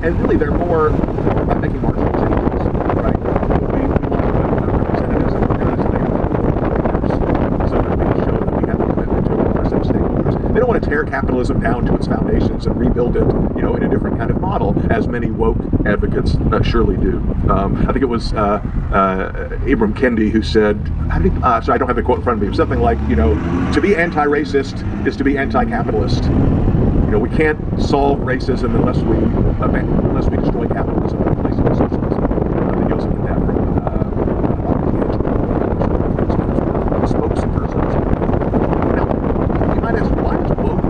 and really they're more about making marginal changes, right? We want representatives and organized labor workers so that we show that we have a commitment to progressive stakeholders. They don't want to tear capitalism down to its foundations and rebuild it, in a different kind of model, as many woke advocates surely do. I think it was Ibram Kendi who said, so I don't have the quote in front of me, something like, to be anti-racist is to be anti-capitalist. We can't solve racism unless we destroy capitalism and replace it with socialism. I think it was that from spokespersons. Now, you might ask, why does woke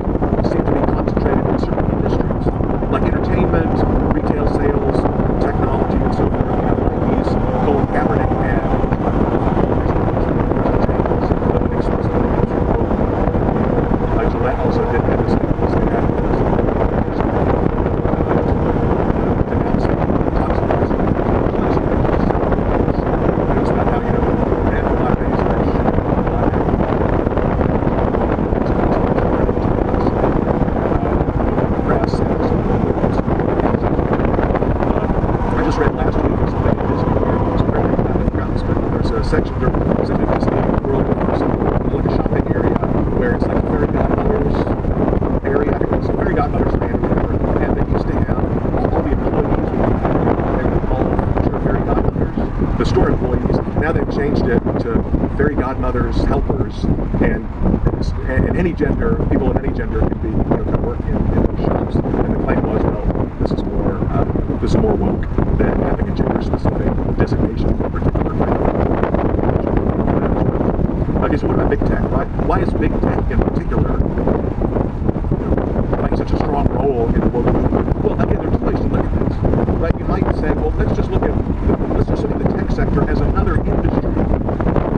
seem to be concentrated in certain industries, like entertainment, retail sales, technology, and so forth? Like these Colin Kaepernick ads. Gillette also did this. Section specific to the world of like a shopping area where it's like a fairy godmother's area. I think it's a fairy godmother's land, and they used to have all the employees they would call future fairy godmothers, the store employees. Now they've changed it to fairy godmothers, helpers, and any gender, people of any gender can be can work in those shops. And the claim was, well, this is more woke than having a gender specific designation for a particular kind. Okay, so what about big tech? Why is big tech in particular playing such a strong role in the woke movement? Well, again, there's two ways to look at this, right? You might say, well, let's just look at the tech sector as another industry,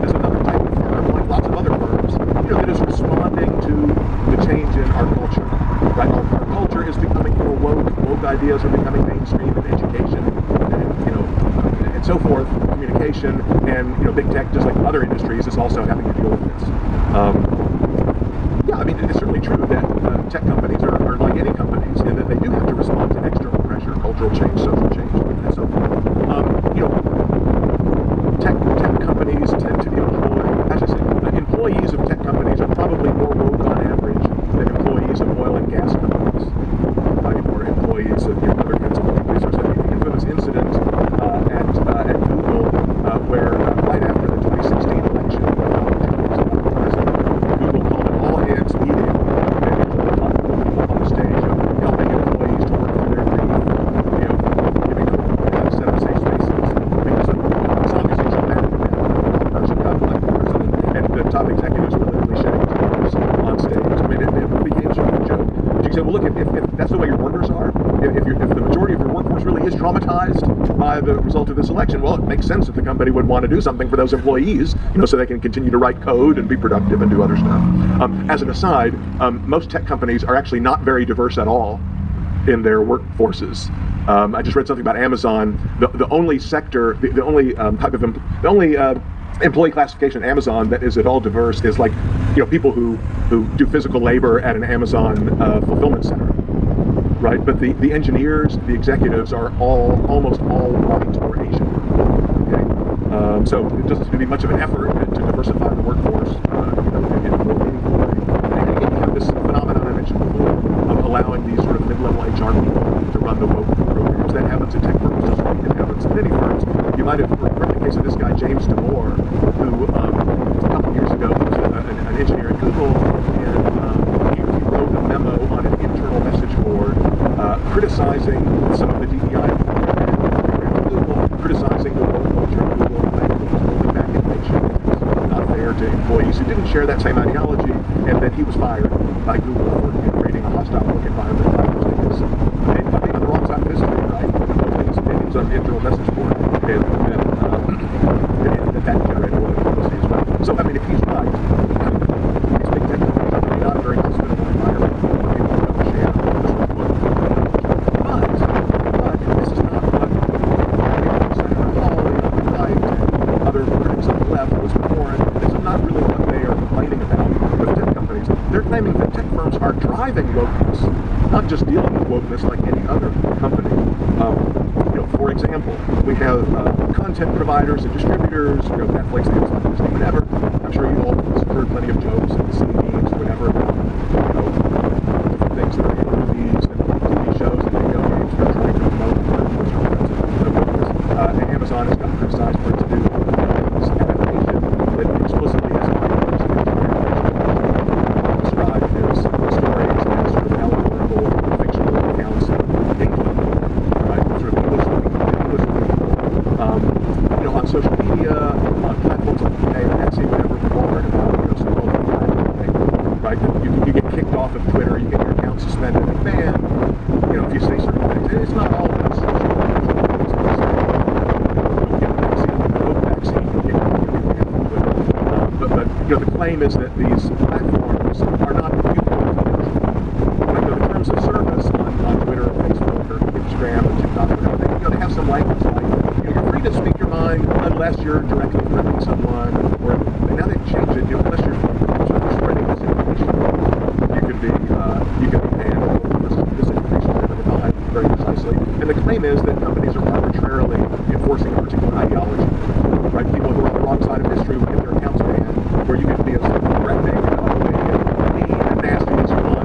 as another type of firm, like lots of other firms, that is responding to the change in our culture, right? Our culture is becoming more woke. Woke ideas are becoming mainstream in education, and so forth, communication, and big tech, just like other industries, is also having to deal with this. Yeah, I mean, it's certainly true that tech companies are like any companies in that they do have to respond to external pressure, cultural change, social change, and so forth. Tech companies tend to employ, as I say, employees of tech companies are probably more woke on average than employees of oil and gas companies, right? Or employees of other kinds of companies. There's an infamous incident at Google where right after the 2016 election, Google called an all-hands meeting on the stage of helping employees to work through their grief, giving them how to set up safe spaces, because as long as you show that person got elected president, and the top executives were literally shedding tears on stage. I mean, it became sort of a joke. But you can say, well, look, if that's the way your workers are, if the majority of your workforce really is traumatized by the result of this election, well, it makes sense that the company would want to do something for those employees, so they can continue to write code and be productive and do other stuff. As an aside, most tech companies are actually not very diverse at all in their workforces. I just read something about Amazon. The only sector, the only type of employee classification at Amazon that is at all diverse is like people who do physical labor at an Amazon fulfillment center, right? But the engineers, the executives are almost all white or Asian. Okay, so it doesn't seem to be much of an effort to diversify the workforce in a more meaningful way. And again, you have this phenomenon I mentioned before of allowing these sort of mid-level HR people to run the woke programs. That happens in tech firms just like it happens in many firms. You might have heard the case of this guy James Damore, who a couple years ago was an engineer at Google, and he wrote a memo on an internal message board criticizing some of the DEI at Google, criticizing the woke culture at Google, and it was holding back innovation. It was not fair to employees who didn't share that same ideology, and then he was fired by Google for creating a hostile work environment by posting his opinion on the wrong side of history, right? Posting his opinions on the internal message board, and that generated a lot of publicity as well. So, I mean, if he's right, these big tech companies are really not a very hospitable environment for people who don't share this sort of but this is not what Senator Hall, Wright, and other critics on the left, Elizabeth Warren, this is not really what they are complaining about with tech companies. They're claiming that tech firms are driving wokeness. not just dealing with wokeness like any other company. For example, we have content providers and distributors, Netflix, Amazon, Disney, whatever. I'm sure you all have heard plenty of jokes and seen memes, whatever, about, different things that are in movies and TV shows and video games that are trying to promote and Amazon has got criticized for it to do this adaptation that explicitly has described as stories as sort of allegorical, fictional accounts of England, right? Sort of English on social media, on platforms like Pewaukee, whatever, we've all heard about, so-called flag, right? You get kicked off of Twitter, you get your account suspended and banned, if you say certain things. And it's not all about social media. But the claim is that these platforms are not viewable. The terms of service on Twitter or Facebook or Instagram or TikTok or whatever, they have some language like, you're free to speak your mind unless you're directly threatening someone, or now they've changed it, unless you're spreading misinformation, you can be banned for misinformation that are defined very precisely. And the claim is that companies are arbitrarily enforcing a particular ideology. Right? People who are on the wrong side of history will get their accounts banned, where you can be as threatening and ugly and mean and nasty as you want.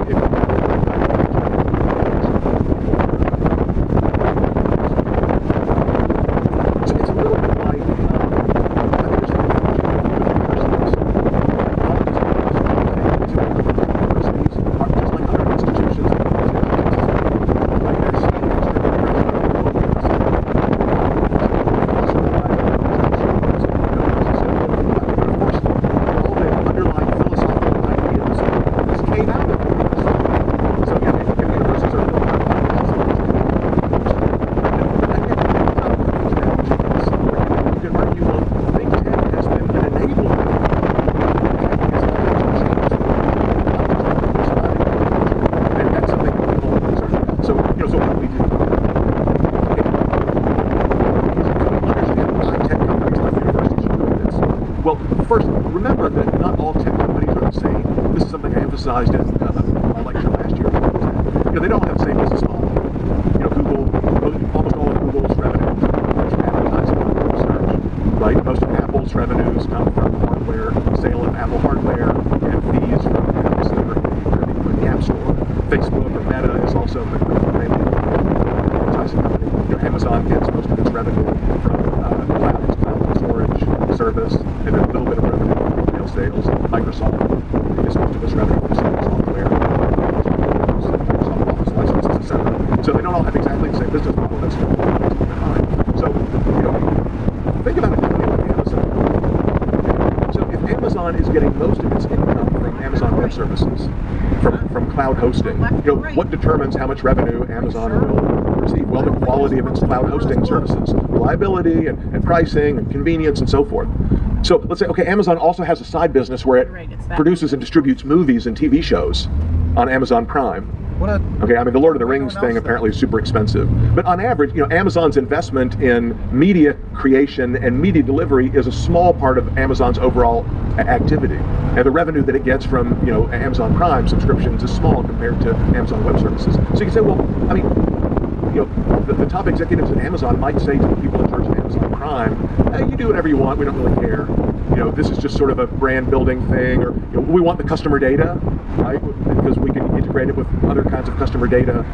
It's a little bit like, I think there's a just like other institutions, like there's Well, first, remember that not all tech companies are the same. This is something I emphasized in my lecture last year. They don't have the same business model. Google, almost all of Google's revenue comes from advertising and Google search, right? Most of Apple's revenues come from hardware, sale of Apple hardware, and fees from apps that are in the App Store. Facebook or Meta is also the main advertising company. Amazon gets most of its revenue from cloud storage service, and then a little bit of revenue from retail sales. Microsoft gets most of its revenue from selling software, Microsoft Office licenses, etc. So they don't all have exactly the same business model. That's important to keep in mind. So, think about a company like Amazon. So if Amazon is getting most of its income from Amazon Web Services, from cloud hosting, what determines how much revenue Amazon will receive? Well, the quality of its cloud hosting services, reliability and pricing and convenience and so forth. So let's say, okay, Amazon also has a side business where it produces and distributes movies and TV shows on Amazon Prime. Okay, I mean, the Lord of the Rings thing apparently is super expensive. But on average, Amazon's investment in media creation and media delivery is a small part of Amazon's overall activity. And the revenue that it gets from, Amazon Prime subscriptions is small compared to Amazon Web Services. So you can say, well, I mean, the top executives at Amazon might say to the people in charge of Amazon Prime, hey, you do whatever you want, we don't really care. This is just sort of a brand building thing, or we want the customer data, right? Because we can integrate it with other kinds of customer data.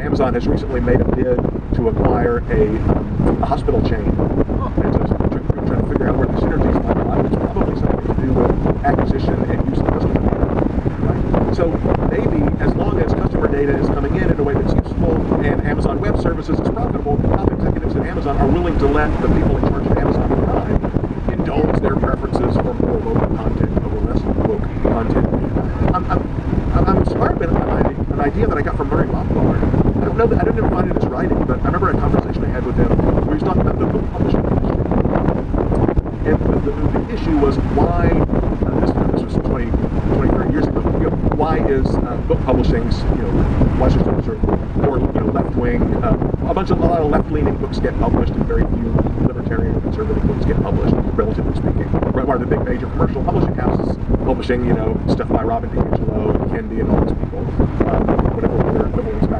Amazon has recently made a bid to acquire a hospital chain. And so trying to figure out where the synergies might lie. It's probably something to do with acquisition and use of customer data, right? So maybe as long as customer data is coming in a way that's useful and Amazon Web Services is profitable, top executives at Amazon are willing to let the people in charge of Amazon Prime indulge their preferences for more woke content over less woke content. I'm inspired by an idea that I got from Murray Rothbard. I didn't ever find it in his writing, but I remember a conversation I had with him where he was talking about the book publishing industry. And the issue was why, this was 20, 30 years ago, why is book publishing, why should sort of more left-wing, a lot of left-leaning books get published and very few libertarian or conservative books get published, relatively speaking. Right, why are the big major commercial publishing houses publishing, stuff by Robin DiAngelo and Kendi and all these people, whatever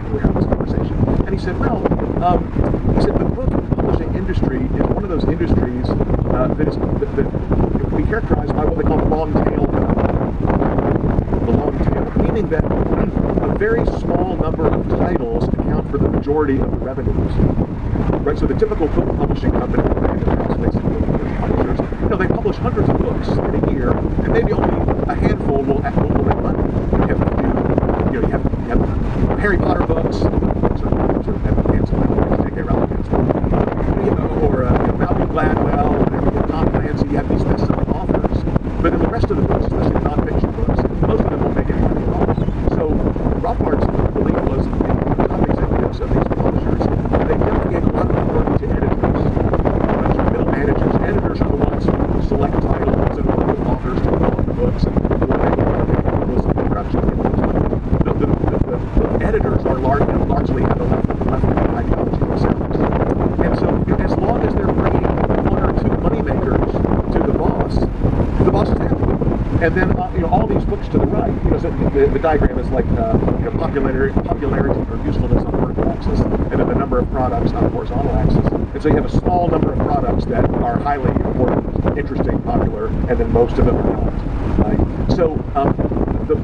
fact we were having this conversation. And he said, well, the book publishing industry is one of those industries that can be characterized by what they call the long tail phenomenon. The long tail, meaning that a very small number of titles account for the majority of the revenues. Right, so the typical book publishing company, publishers, they publish hundreds of books in a year, and maybe only a handful will make money. You have a few, you have Harry Potter books, sort of have a fancy take their relevance, or Malcolm Gladwell, and Tom Clancy. You have these best-selling authors, but then the rest of the books, especially the non-fiction books, most of them won't make any money at all. So Rothbard's belief was the top executives of these publishers, they delegate a lot of authority to editors, middle managers. Editors are the ones who select titles and work with authors to develop the books and the production. The editors are largely have a left-wing ideology themselves. And so as long as they're bringing one or two moneymakers to the boss is happy. And then all these books to the right, so the diagram is like popularity or usefulness on the vertical axis, and then the number of products on the horizontal axis. And so you have a small number of products that are highly important, interesting, popular, and then most of them are not. Right? So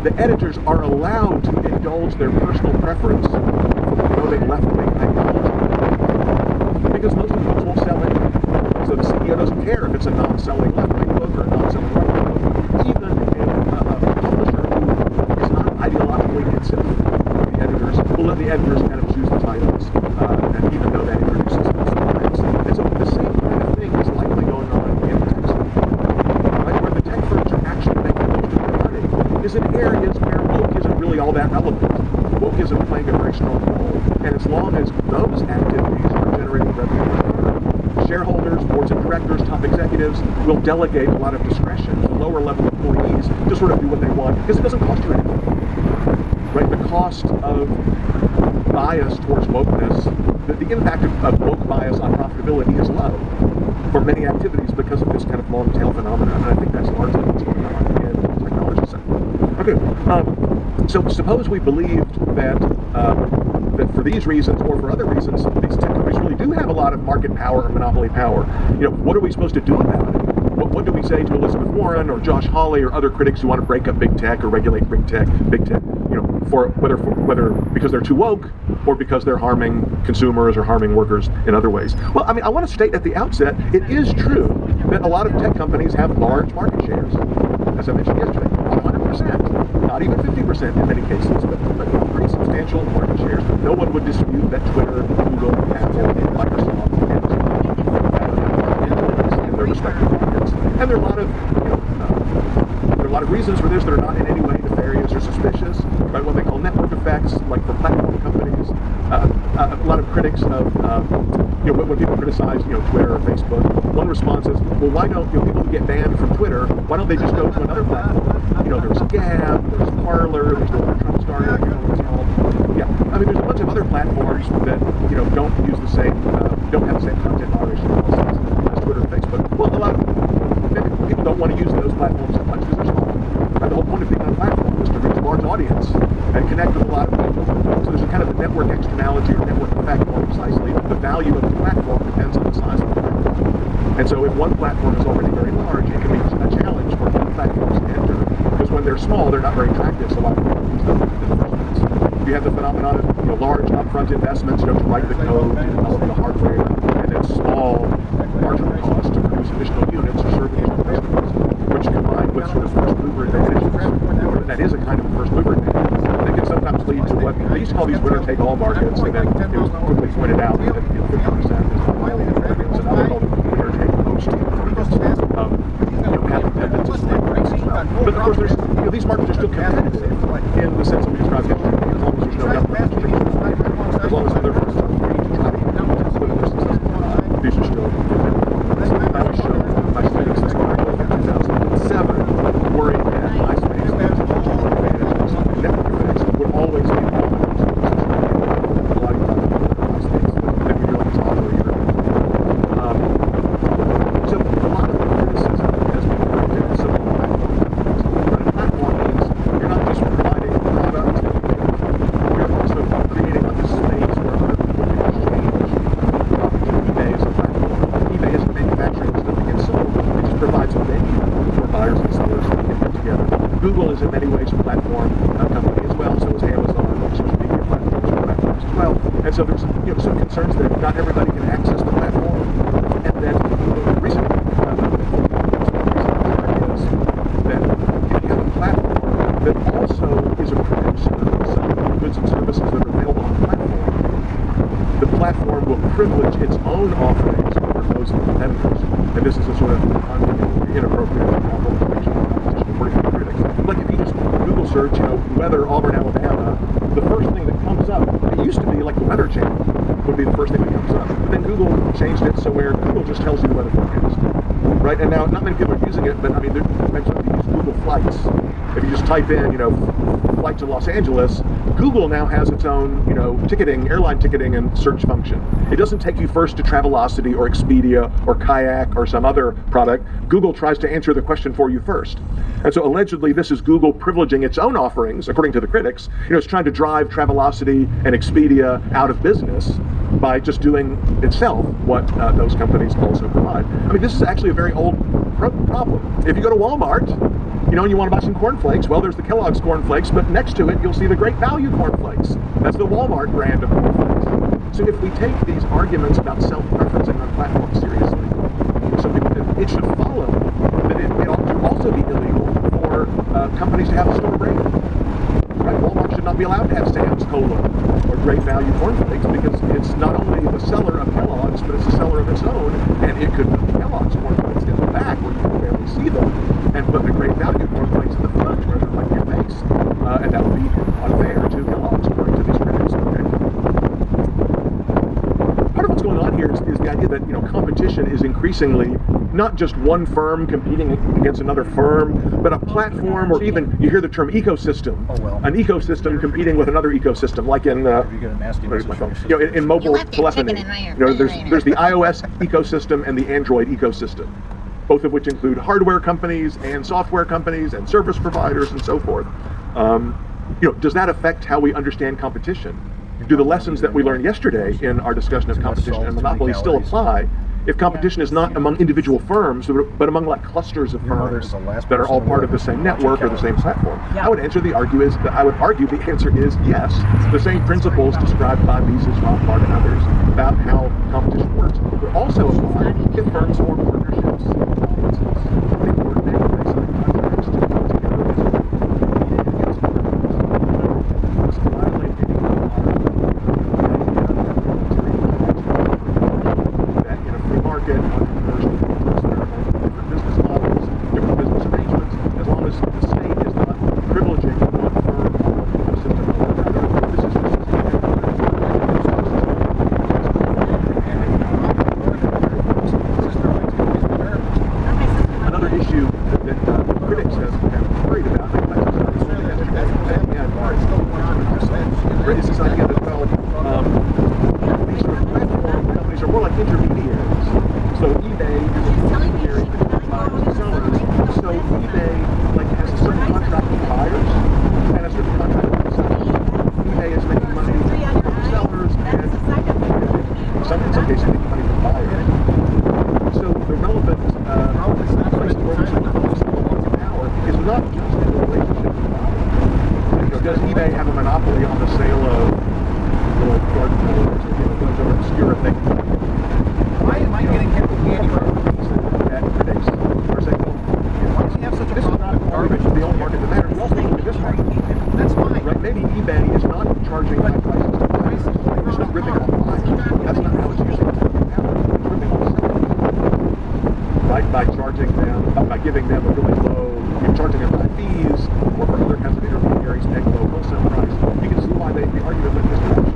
the editors are allowed to indulge their personal preference for promoting left-wing ideology because most of the books won't sell anyway. So the CEO doesn't care if it's a non-selling left-wing book or a non-selling right-wing book, even if a publisher who is not ideologically considered. The editors will let the editors kind of choose the titles, and even though that introduces some surprise. And so the same kind of thing is likely going on in the tech sector, right? Where the tech firms are actually making most of their money is in areas where woke isn't really all that relevant. Woke isn't playing a very strong role, and as long as those activities are generating revenue, shareholders, boards of directors, top executives will delegate a lot of discretion to lower level employees to sort of do what they want because it doesn't cost you anything. Right? The cost of bias towards wokeness, the impact of woke bias on profitability is low for many activities because of this kind of long tail phenomenon. And I think that's largely what's going on in the technology sector. Okay, so suppose we believed that that for these reasons or for other reasons, these tech companies really do have a lot of market power or monopoly power. What are we supposed to do about it? What do we say to Elizabeth Warren or Josh Hawley or other critics who want to break up big tech or regulate big tech, for whether because they're too woke or because they're harming consumers or harming workers in other ways? Well, I want to state at the outset, it is true that a lot of tech companies have large market shares. As I mentioned yesterday, 100%, not even 50% in many cases, but pretty substantial market shares. No one would dispute that Twitter, Google, Apple, Microsoft, Amazon, in their respective markets. And there are a lot of reasons for this that are not in any way nefarious or suspicious. Right, what they call network effects, like for platform companies. A lot of critics of when people criticize Twitter or Facebook, one response is, well, why don't people who get banned from Twitter, why don't they just go to another platform? There's Gab, there's Parler, there's the one Trump started. Yeah, there's a bunch of other platforms that don't use the same, don't have the same content moderation policies as Twitter and Facebook. Well, a lot of people don't want to use those platforms as much because they're small. Right? The whole point of being on a platform is to reach a large audience and connect with a lot of people. So there's a kind of a network externality or network effect, more precisely. The value of the platform depends on the size of the platform. And so if one platform is already very large, it can be a challenge for new platforms to enter. Because when they're small, they're not very attractive, so a lot of people use them in the first place. You have the phenomenon of large upfront investments to write the code, to develop the hardware, and then small marginal costs to produce additional units or serve additional customers, which combined with sort of first mover advantages, that is a kind of first mover advantage. That can sometimes lead to what they used to call these winner-take-all markets, and then it was quickly pointed out that 50% is so now they're called winner-take-most markets. But of course, there's these markets are still competitive in the sense that we described yesterday, as long as there's no government restrictions, as long as other firms are free to try to whether they're successful. These are still competitive. I was shown by students this article in 2007 worried that MySpace and network effects would always be involved in a lot of MySpace that we really talk over here. So a lot of the criticism has been directed at civil platform. But a platform means you're not just providing a product, provides a venue for buyers and sellers to get together. Google is in many ways a platform company as well, so is Amazon, social media platforms as well. And so there's some concerns that not everybody can access the platform, and that the reason is that if you have a platform that also is a producer of some goods and services that are available on the platform will privilege its own offerings over those of competitors. And this is a sort of inappropriate example of competition according to critics. Like if you just Google search, weather Auburn, Alabama, the first thing that comes up, it used to be like the Weather Channel would be the first thing that comes up. But then Google changed it so where Google just tells you the weather forecast. Right? And now not many people are using it, but I mean, if you use Google Flights, if you just type in, flight to Los Angeles, Google now has its own, ticketing, airline ticketing and search function. It doesn't take you first to Travelocity or Expedia or Kayak or some other product. Google tries to answer the question for you first. And so allegedly this is Google privileging its own offerings, according to the critics. It's trying to drive Travelocity and Expedia out of business by just doing itself what those companies also provide. I mean, this is actually a very old problem. If you go to Walmart, and you want to buy some cornflakes, well, there's the Kellogg's cornflakes, but next to it, you'll see the Great Value cornflakes. That's the Walmart brand of cornflakes. So if we take these arguments about self-preferencing on platforms seriously, some people do, it should follow that it ought to also be illegal for companies to have a store brand. Right? Walmart should not be allowed to have Sam's Cola or Great Value cornflakes because it's not only the seller of Kellogg's, but it's the seller of its own, and it could put Kellogg's cornflakes in the back where you can barely see them, and put the Great Value cornflakes in the front where they're like your face, and that would be unfair to Kellogg's, according to these critics. Okay. Part of what's going on here is the idea that competition is increasingly not just one firm competing against another firm, but a platform, or even you hear the term ecosystem. Oh, well. An ecosystem competing with another ecosystem, like in in mobile telephony. There's the iOS ecosystem and the Android ecosystem, both of which include hardware companies and software companies and service providers and so forth. Does that affect how we understand competition? Do the lessons that we learned yesterday in our discussion of competition and monopoly still apply if competition is not among individual firms, but among like clusters of firms that are all part of the same network or the same platform? I would argue the answer is yes. The same principles described by Mises, Rothbard, and others about how competition works would also apply if firms form partnerships. Does eBay have a monopoly on the sale of garden tools or obscure things? Why am I getting hit with candy that critics are saying, why do you have such a this is not garbage, the only market that matters. We also look at this market. That's fine. Right? Maybe eBay is not charging high prices to buyers. It's not ripping off buyers. That's not how it's usually working out. It's ripping off sellers. Right? By charging them, by giving them a really low, charging them high fees, or for other kinds of intermediaries paying low wholesale price. You can see why they'd be arguing that this direction.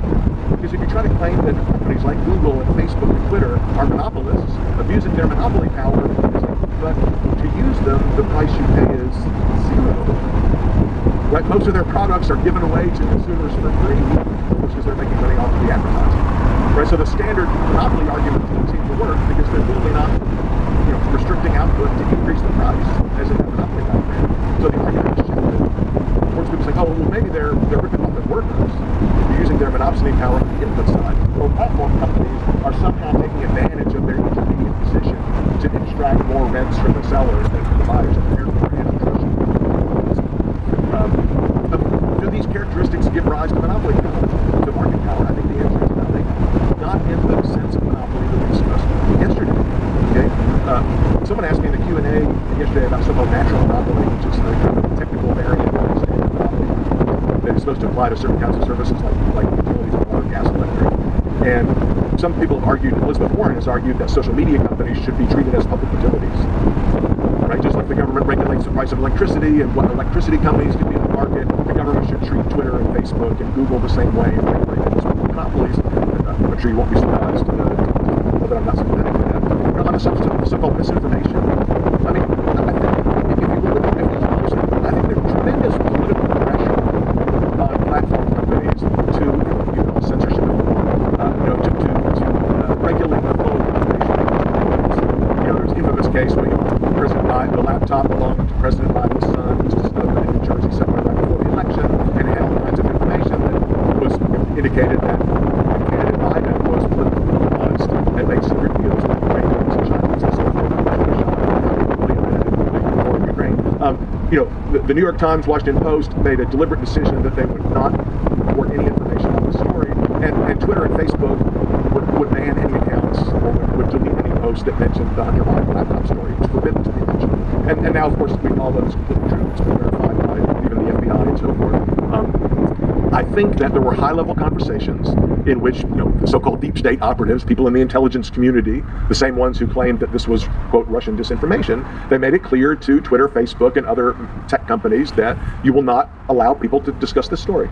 Because if you try to claim that companies like Google and Facebook and Twitter are monopolists, abusing their monopoly power, but to use them, the price you pay is zero. Right? Most of their products are given away to consumers for free, because they're making money off of the advertising. Right? So the standard monopoly argument doesn't seem to work because they're really not, restricting output to increase the price as in a monopoly background. So the argument is shifted. Of course, people say, oh, well, maybe they're ripping off at workers. They're using their monopoly power on the input side. Or platform companies are somehow taking advantage of their intermediate position to extract more rents from the sellers. sellers and the buyers of antitrust. Do these characteristics give rise to monopoly power, to market power? I think the answer is no. Not in the sense of monopoly that we discussed yesterday. Okay. Someone asked me in the Q&A yesterday about so-called natural monopoly, which is the kind of technical variant of standard monopoly that is supposed to apply to certain kinds of services like utilities, water, gas, electric. And some people have argued, Elizabeth Warren has argued, that social media companies should be treated as public utilities. Right? Just like the government regulates the price of electricity and what electricity companies can be in the market, the government should treat Twitter and Facebook and Google the same way and regulate them as monopolies. I'm sure you won't be surprised that I'm not sympathetic to that. On the so-called misinformation, I mean, I think if you look at these posts, I think there's tremendous political pressure on platform companies to, censorship, to regulate the flow of information. There's an infamous case where the laptop belonged to President Biden's son, who was discovered in New Jersey somewhere right before the election, and it had all kinds of information that was indicated that candidate Biden was politically mobilized and made secret deals with Ukrainians and Chinese and so forth. The New York Times, Washington Post made a deliberate decision that they would not report any information on the story, and Twitter and Facebook would ban any accounts or would delete any posts that mentioned the Hunter Biden laptop story. It was forbidden to be mentioned. And now, of course, we all know it's completely true. It's been verified by even the FBI and so forth. I think that there were high-level conversations in which, the so-called deep state operatives, people in the intelligence community, the same ones who claimed that this was, quote, Russian disinformation, they made it clear to Twitter, Facebook, and other tech companies that you will not allow people to discuss this story.